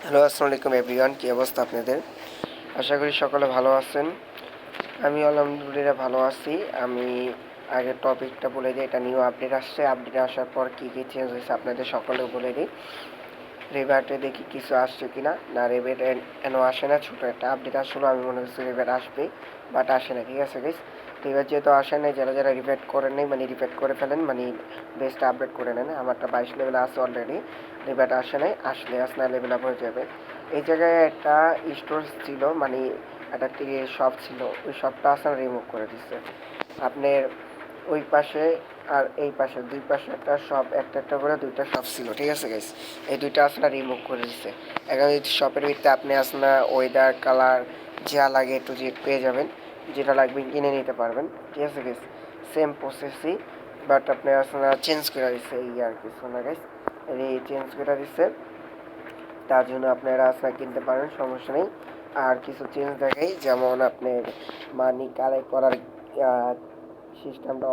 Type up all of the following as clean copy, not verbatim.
Hello, আসসালামু আলাইকুম everyone. কী অবস্থা আপনাদের? আশা করি সকলে ভালো আছেন। আমি আলহামদুলিল্লাহ ভালো আছি। আমি আগের টপিকটা বলে দিই, এটা নিউ আপডেট আসছে। আপডেট আসার পর কী কী চেঞ্জ হয়েছে আপনাদের সকলেও বলে দিই। রেবার্টে দেখি কিছু আসছে কিনা। না, রেবেট এন আসে না, ছোটো একটা আপডেট আসলো, আমি মনে করছি রেবেট আসবে, বাট আসে না। ঠিক আছে গাইস, রেবেট যেহেতু আসে নাই, যারা যারা রিপেট করেন নাই মানে রিপেট করে ফেলেন, মানে বেস্ট আপডেট করে নেন। আমারটা 22 লেভেল আছে অলরেডি, রেবেট আসে নাই, আসলে আসনা লেভেল আপ হয়ে যাবে। এই জায়গায় একটা স্টোর ছিল, মানে একটা শপ ছিল, ওই শপটা আসলে রিমুভ করে দিচ্ছে আপনার ওই পাশে। আর এই পাশে দুই পাশে একটা শপ, একটা একটা করে দুইটা শপ ছিল। ঠিক আছে গাইস, এই দুইটা আসলে রিমুভ করে দিচ্ছে। এখন এই শপের ভিতরে আপনি আসলে ওয়েদার কালার যা লাগে একটু যে পেয়ে যাবেন, যেটা লাগবে কিনে নিতে পারবেন। ঠিক আছে গাইস, সেম প্রসেসই, বাট আপনি আসলে চেঞ্জ করে দিচ্ছে, এই আর কিছু না গাইস, এই চেঞ্জ করে দিচ্ছে। তার জন্য আপনারা আসলে কিনতে পারেন, সমস্যা নেই। আর কিছু চেঞ্জ দেখাই, যেমন আপনার মানি কালেক্ট করার সিস্টেমটা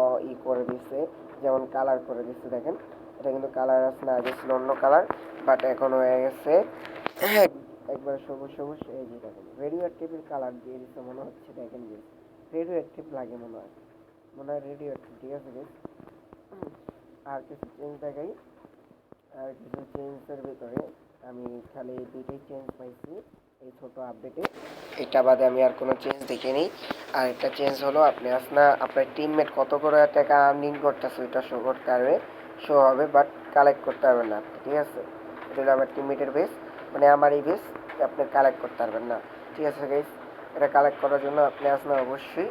করে দিচ্ছে, যেমন কালার করে দিচ্ছে। দেখেন, এটা কিন্তু কালার আছে না, আগে ছিল অন্য কালার, বাট এখন হয়ে গেছে একবারে সবুজ সবুজ। এই যে দেখেন, রেডিও অ্যাক্টিভের কালার দিয়ে দিচ্ছে মনে হচ্ছে। দেখেন যে রেডিও অ্যাক্টিভ লাগে মনে হয় রেডিও অ্যাক্টিভ। ঠিক আছে বেশ। আর কিছু চেঞ্জ দেখাই, আর কিছু চেঞ্জের ভিতরে আমি খালি দুইটাই চেঞ্জ পাইছি এই ছোট আপডেটে, এটা বাদে আমি আর কোনো চেঞ্জ দেখিনি। আর একটা চেঞ্জ হলো, আপনি আপনার টিমমেট কত করে টাকা আর্নিং করতেছে ওইটা শো করতে পারবে, শো হবে, বাট কালেক্ট করতে পারবেন না আপনি। ঠিক আছে, এটা হলো আমার টিমমেটের বেস, মানে আমার এই বেস, আপনি কালেক্ট করতে পারবেন না। ঠিক আছে গাইস, এটা কালেক্ট করার জন্য আপনি অবশ্যই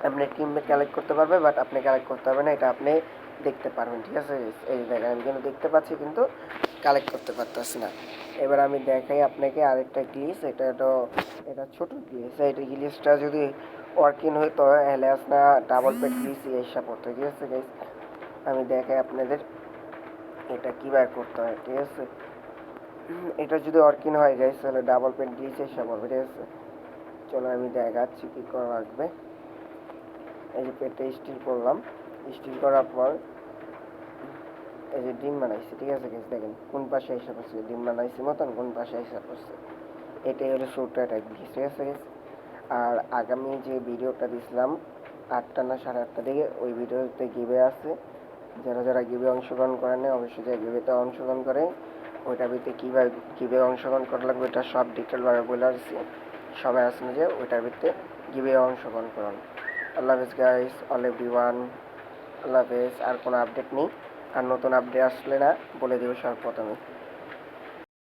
আপনার টিমমেট কালেক্ট করতে পারবে, বাট আপনি কালেক্ট করতে পারবেন না, এটা আপনি দেখতে পারবেন। ঠিক আছে, এই দেখেন আমি কিন্তু দেখতে পাচ্ছি, কিন্তু কালেক্ট করতে পারতেছি না। এবার আমি দেখাই আপনাকে আরেকটা গ্লিচ, এটা ছোট গ্লিচ। এটা গ্লিচটা যদি ওয়ার্কিং হইতো তাহলে আপনার ডাবল পেট গ্লিচ এসে পড়তো। ঠিক আছে গাইস, আমি দেখাই আপনাদের এটা কীভাবে করতে হয়। ঠিক আছে, এটা যদি ওয়ার্কিং হয় গাইস তাহলে ডাবল পেট গ্লিচ এসে পড়বে। ঠিক আছে, চলো আমি দেখাচ্ছি কী করা লাগবে। এই যে পেটটা স্টিল করলাম, স্টিল করার পর এই যে ডিম বানাইছি। ঠিক আছে গাইস, দেখেন কোন পাশে এসে পড়ছে, ডিম বানাইছি মতন কোন পাশে এসে পড়ছে। এটাই হলো ছোট্ট একটা গ্লিচ। ঠিক আছে গাইস, আর আগামী যে ভিডিওটা দিছিলাম 8টা না 8:30 দিকে, ওই ভিডিওতে গিভে আছে। যারা যারা গিভে অংশগ্রহণ করেন না অবশ্যই যে গিভেতে অংশগ্রহণ করে, ওইটার ভিতরে কীভাবে গিভে অংশগ্রহণ করা লাগবে এটা সব ডিটেলভাবে বলে আসছি। সবাই আসলে যে ওইটার ভিতরে গিভে অংশগ্রহণ করেন। আল্লাহ হাফেজ গাইস, অল এভরিওয়ান, আল্লাহ হাফেজ। আর কোনো আপডেট নেই, আর নতুন আপডেট আসলে না বলে দেবো সর্বপ্রথমে।